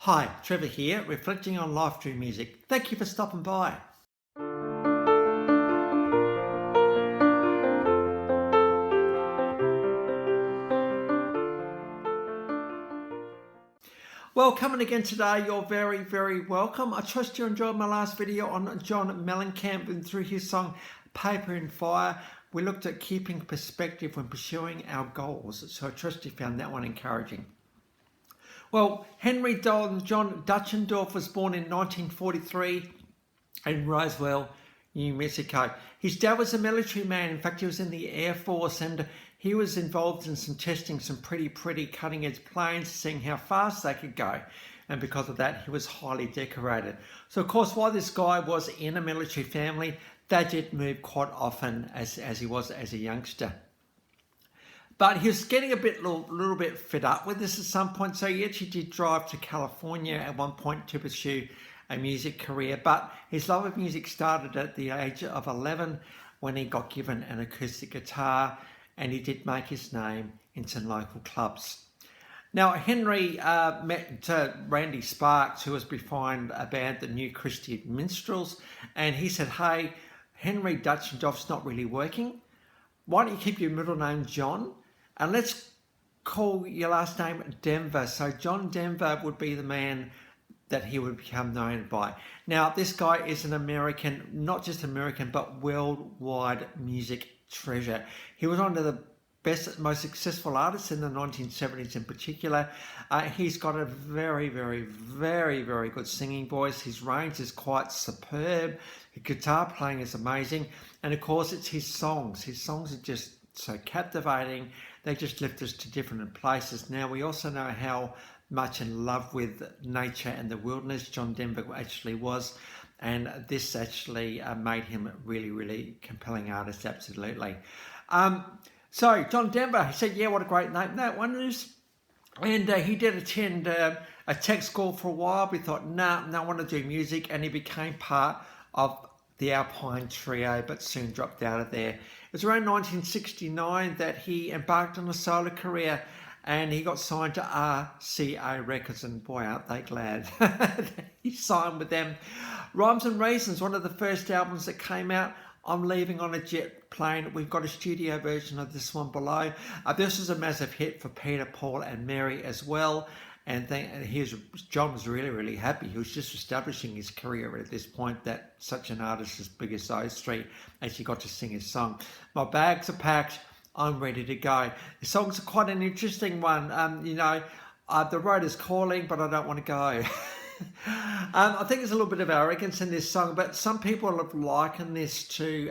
Hi, Trevor here, reflecting on life through music. Thank you for stopping by. Well, coming again today, you're very, very welcome. I trust you enjoyed my last video on John Mellencamp and through his song Paper and Fire. We looked at keeping perspective when pursuing our goals, so I trust you found that one encouraging. Well, Henry John Dutchendorf was born in 1943 in Roswell, New Mexico. His dad was a military man. In fact, he was in the Air Force and he was involved in some testing some pretty cutting edge planes, seeing how fast they could go. And because of that, he was highly decorated. So of course, while this guy was in a military family, they did move quite often as he was as a youngster. But he was getting a little bit fed up with this at some point. So he actually did drive to California at one point to pursue a music career. But his love of music started at the age of 11 when he got given an acoustic guitar, and he did make his name in some local clubs. Now, Henry met Randy Sparks, who was behind a band, the New Christian Minstrels, and he said, "Hey, Henry Dutchendorf's not really working. Why don't you keep your middle name John? And let's call your last name Denver." So John Denver would be the man that he would become known by. Now, this guy is an American, not just American, but worldwide music treasure. He was one of the best, most successful artists in the 1970s in particular. He's got a very good singing voice. His range is quite superb. His guitar playing is amazing. And of course, it's his songs. His songs are just so captivating. They just lift us to different places. Now, we also know how much in love with nature and the wilderness John Denver actually was. And this actually made him a really compelling artist, absolutely. So John Denver, he said, yeah, what a great name that one is. And he did attend a tech school for a while. We thought, nah, I want to do music. And he became part of the Alpine Trio, but soon dropped out of there. It was around 1969 that he embarked on a solo career, and he got signed to RCA Records, and boy, aren't they glad he signed with them. Rhymes and Reasons, one of the first albums that came out. I'm Leaving on a Jet Plane. We've got a studio version of this one below. This was a massive hit for Peter, Paul and Mary as well. And John was really happy. He was just establishing his career at this point, that such an artist as big as those three actually got to sing his song. My bags are packed. I'm ready to go. The song's quite an interesting one. The road is calling, but I don't want to go. I think there's a little bit of arrogance in this song, but some people have likened this to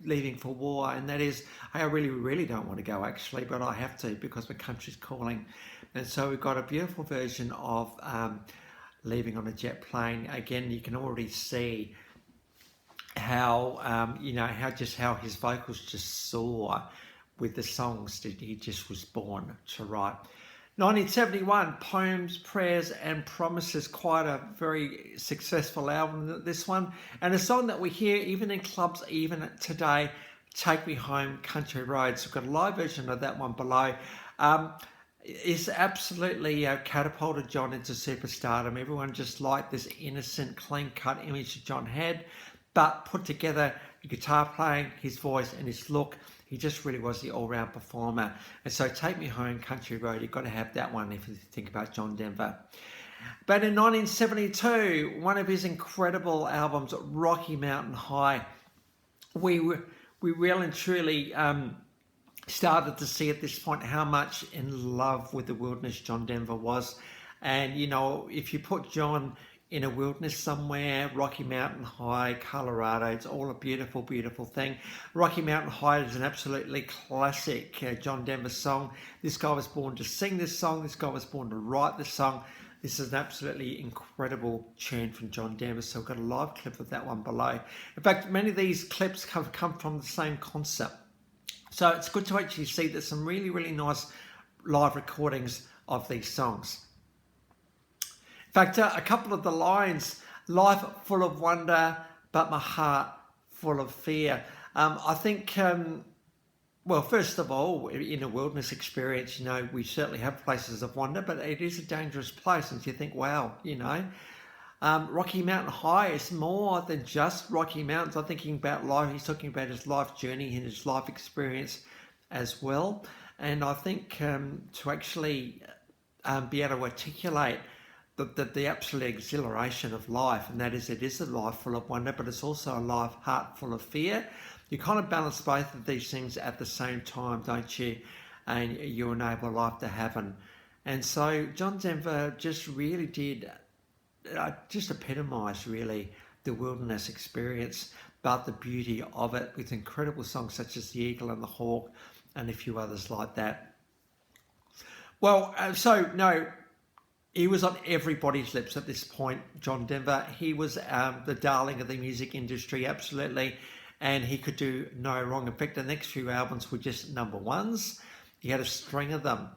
leaving for war, and that is, hey, I really don't want to go actually, but I have to because the country's calling. And so we've got a beautiful version of Leaving on a Jet Plane. Again, you can already see how how his vocals just soar with the songs that he just was born to write. 1971, Poems, Prayers and Promises, quite a very successful album, this one. And a song that we hear even in clubs, even today, Take Me Home, Country Roads. We've got a live version of that one below. It's absolutely catapulted John into superstardom. Everyone just liked this innocent, clean-cut image that John had, but put together the guitar playing, his voice and his look. He just really was the all-round performer. And so Take Me Home, Country Road, you've got to have that one if you think about John Denver. But in 1972, one of his incredible albums, Rocky Mountain High, we really and truly started to see at this point how much in love with the wilderness John Denver was. And, if you put John in a wilderness somewhere, Rocky Mountain High, Colorado, it's all a beautiful thing. Rocky Mountain High is an absolutely classic John Denver song. This guy was born to sing this song. This guy was born to write this song. This is an absolutely incredible tune from John Denver. So we've got a live clip of that one below. In fact, many of these clips have come from the same concept. So it's good to actually see there's some really nice live recordings of these songs. In fact, a couple of the lines, life full of wonder, but my heart full of fear. I think Well, first of all, in a wilderness experience, we certainly have places of wonder, but it is a dangerous place. And you think, wow, Rocky Mountain High is more than just Rocky Mountains. I'm thinking about life. He's talking about his life journey and his life experience as well. And I think to actually be able to articulate the absolute exhilaration of life, and that is, it is a life full of wonder, but it's also a life heart full of fear. You kind of balance both of these things at the same time, don't you? And you enable life to happen. And so John Denver just really did, just epitomise really the wilderness experience, but the beauty of it, with incredible songs such as The Eagle and the Hawk and a few others like that. Well, he was on everybody's lips at this point, John Denver. He was the darling of the music industry, absolutely, and he could do no wrong. In fact, the next few albums were just number ones. He had a string of them.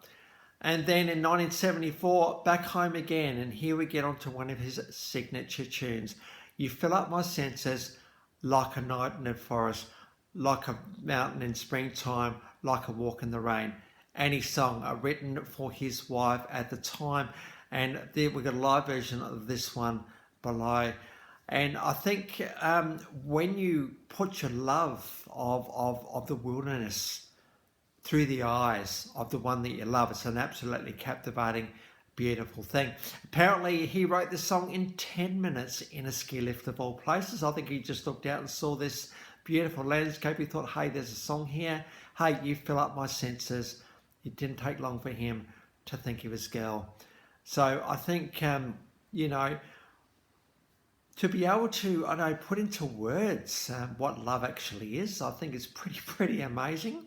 And then in 1974, Back Home Again, and here we get onto one of his signature tunes. You fill up my senses like a night in a forest, like a mountain in springtime, like a walk in the rain. And his song, written for his wife at the time. And there we've got a live version of this one below. And I think when you put your love of the wilderness through the eyes of the one that you love, it's an absolutely captivating, beautiful thing. Apparently, he wrote this song in 10 minutes in a ski lift of all places. I think he just looked out and saw this beautiful landscape. He thought, hey, there's a song here. Hey, you fill up my senses. It didn't take long for him to think of his girl. So I think, to be able to, put into words what love actually is, I think is pretty amazing.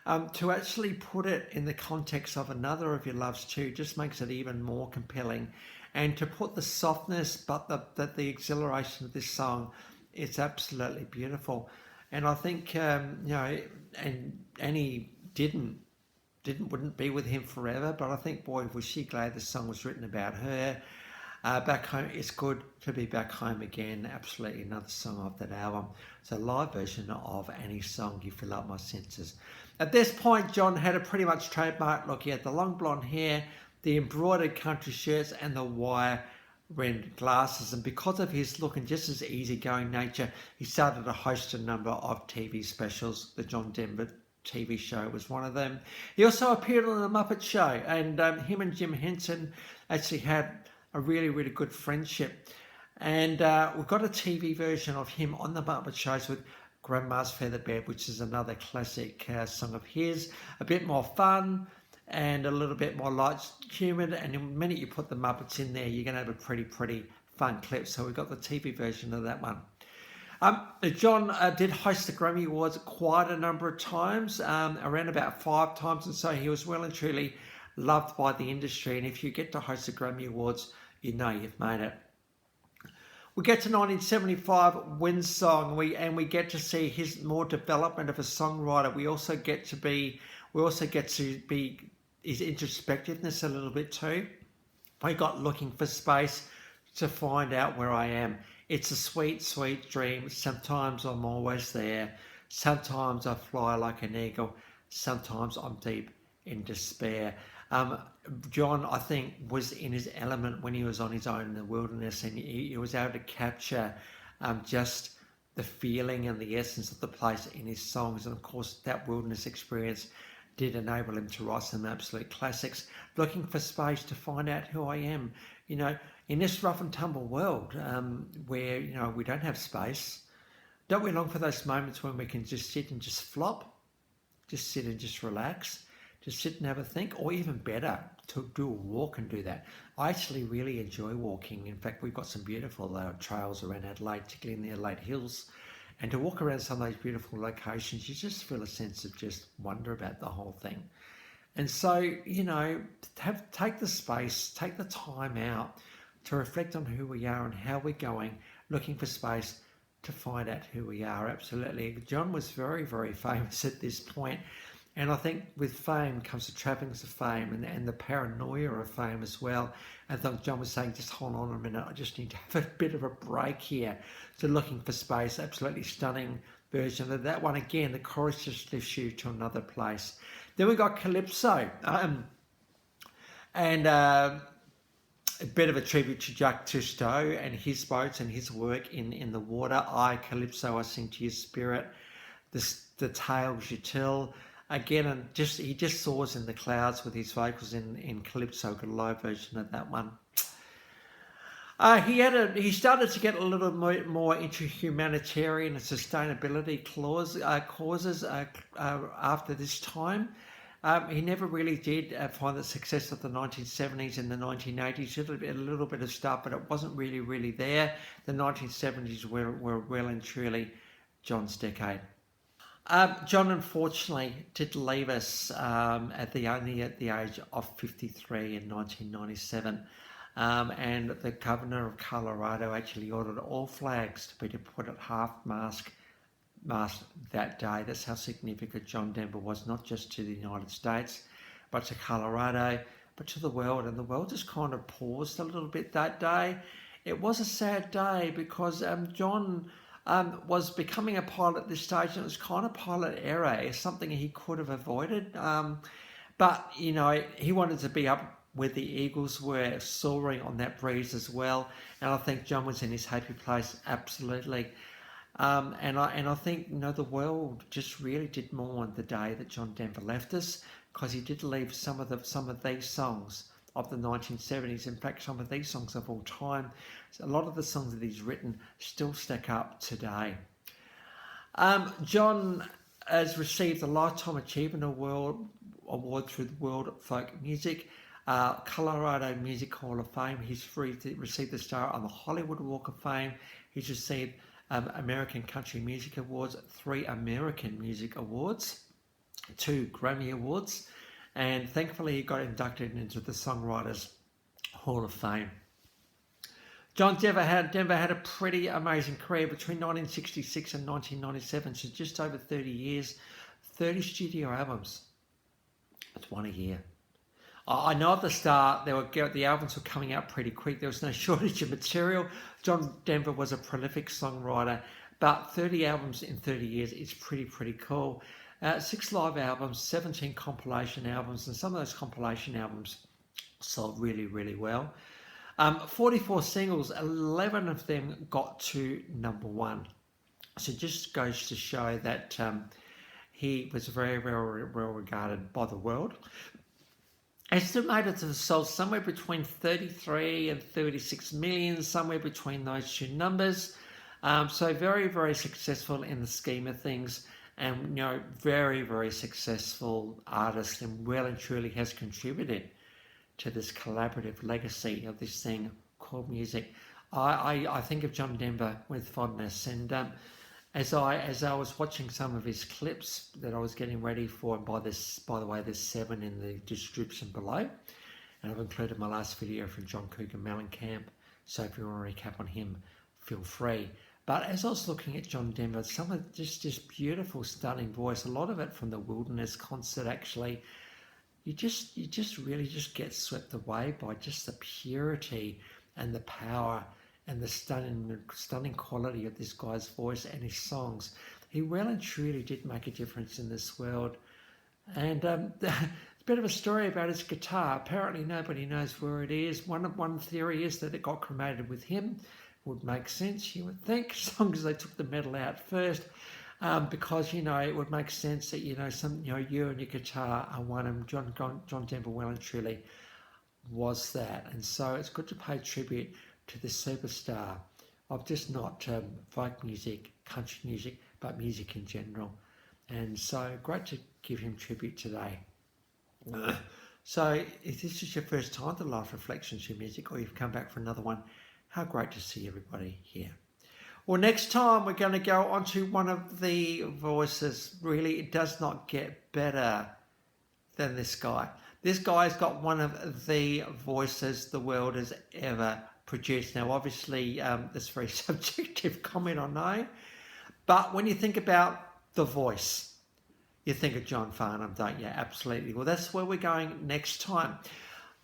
To actually put it in the context of another of your loves too just makes it even more compelling. And to put the softness, but the exhilaration of this song, it's absolutely beautiful. And I think, and Annie wouldn't be with him forever, but I think, boy, was she glad the song was written about her. Back Home, it's good to be back home again. Absolutely another song off that album. It's a live version of Annie's song, You Fill Up My Senses. At this point, John had a pretty much trademark look. He had the long blonde hair, the embroidered country shirts, and the wire-rimmed glasses. And because of his look and just his easygoing nature, he started to host a number of TV specials. The John Denver TV show was one of them. He also appeared on the Muppet Show, and him and Jim Henson actually had a really, really good friendship. And we've got a TV version of him on the Muppet shows with Grandma's Feather Bed, which is another classic song of his. A bit more fun and a little bit more light-humoured. And the minute you put the Muppets in there, you're going to have a pretty fun clip. So we've got the TV version of that one. John did host the Grammy Awards quite a number of times, around about 5 times, and so he was well and truly loved by the industry. And if you get to host the Grammy Awards, you know you've made it. We get to 1975, Wind's Song, and we get to see his more development of a songwriter. We also get to be his introspectiveness a little bit too. I got Looking for Space to Find Out Where I Am. It's a sweet, sweet dream. Sometimes I'm always there. Sometimes I fly like an eagle. Sometimes I'm deep in despair. John, I think, was in his element when he was on his own in the wilderness, and he was able to capture just the feeling and the essence of the place in his songs. And of course, that wilderness experience did enable him to write some absolute classics. Looking for space to find out who I am. In this rough and tumble world where, we don't have space, don't we long for those moments when we can just sit and just flop, just sit and just relax, just sit and have a think, or even better, to do a walk and do that. I actually really enjoy walking. In fact, we've got some beautiful trails around Adelaide, particularly in the Adelaide Hills. And to walk around some of those beautiful locations, you just feel a sense of just wonder about the whole thing. And so, take the space, take the time out to reflect on who we are and how we're going, looking for space to find out who we are. Absolutely. John was very, very famous at this point. And I think with fame comes the trappings of fame and the paranoia of fame as well. And I think John was saying, just hold on a minute, I just need to have a bit of a break here. So Looking for Space, absolutely stunning version of that one. Again, the chorus just lifts you to another place. Then we got Calypso, and a bit of a tribute to Jacques Cousteau and his boats and his work in the water. I, Calypso, I sing to your spirit, the tales you tell. Again, and he just soars in the clouds with his vocals in Calypso. Got a live version of that one. He started to get a little more into humanitarian and sustainability causes after this time. He never really did find the success of the 1970s and the 1980s. A little bit of stuff, but it wasn't really there. The 1970s were well and truly John's decade. John unfortunately did leave us only at the age of 53 in 1997. And the governor of Colorado actually ordered all flags to be put at half-mast that day. That's how significant John Denver was, not just to the United States, but to Colorado, but to the world. And the world just kind of paused a little bit that day. It was a sad day because John was becoming a pilot at this stage, and it was kind of pilot error. It's something he could have avoided. But, you know, he wanted to be up where the eagles were soaring on that breeze as well. And I think John was in his happy place, absolutely. And I think, you know, the world just really did mourn the day that John Denver left us, because he did leave some of these songs of the 1970s. In fact, some of these songs of all time, a lot of the songs that he's written still stack up today. John has received the Lifetime Achievement Award through the World of Folk Music, Colorado Music Hall of Fame. He's received the star on the Hollywood Walk of Fame. He's received American Country Music Awards, 3 American Music Awards, 2 Grammy Awards, and thankfully he got inducted into the Songwriters Hall of Fame. John Denver had a pretty amazing career between 1966 and 1997, so just over 30 years, 30 studio albums. That's one a year. I know at the start the albums were coming out pretty quick. There was no shortage of material. John Denver was a prolific songwriter, but 30 albums in 30 years is pretty cool. 6 live albums, 17 compilation albums, and some of those compilation albums sold really well. 44 singles, 11 of them got to #1. So it just goes to show that he was very well regarded by the world. Estimated to have sold somewhere between 33 and 36 million, somewhere between those two numbers. So very successful in the scheme of things, and you know, very successful artist, and well and truly has contributed to this collaborative legacy of this thing called music. I think of John Denver with fondness, and as I was watching some of his clips that I was getting ready for, and by the way, there's 7 in the description below, and I've included my last video from John Mellencamp, so if you want to recap on him, feel free. But as I was looking at John Denver, some of just beautiful, stunning voice, a lot of it from the Wilderness concert actually, you just really get swept away by just the purity and the power and the stunning quality of this guy's voice and his songs. He well and truly did make a difference in this world. And a bit of a story about his guitar. Apparently nobody knows where it is. One theory is that it got cremated with him. Would make sense, you would think, as long as they took the metal out first. Because, you know, it would make sense that, you know, you and your guitar are one, and John Denver well and truly was that. And so it's good to pay tribute to the superstar of just not folk music, country music, but music in general. And so great to give him tribute today. So if this is your first time to Life Reflections Your Music, or you've come back for another one, how great to see everybody here. Well, next time we're going to go on to one of the voices. Really, it does not get better than this guy. This guy's got one of the voices the world has ever produced. Now, obviously, that's a very subjective comment, I know. But when you think about the voice, you think of John Farnham, don't you? Absolutely. Well, that's where we're going next time.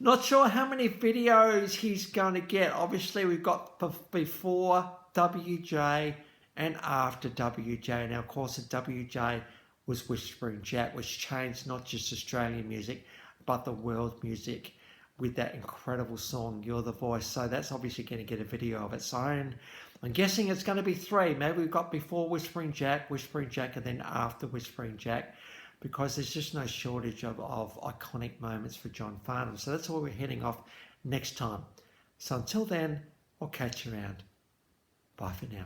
Not sure how many videos he's going to get. Obviously, we've got before, WJ, and after WJ. Now, of course, the WJ was Whispering Jack, which changed not just Australian music, but the world music with that incredible song, You're the Voice. So that's obviously going to get a video of its own. I'm guessing it's going to be 3. Maybe we've got before Whispering Jack, and then after Whispering Jack, because there's just no shortage of iconic moments for John Farnham. So that's where we're heading off next time. So until then, I'll catch you around. Bye for now.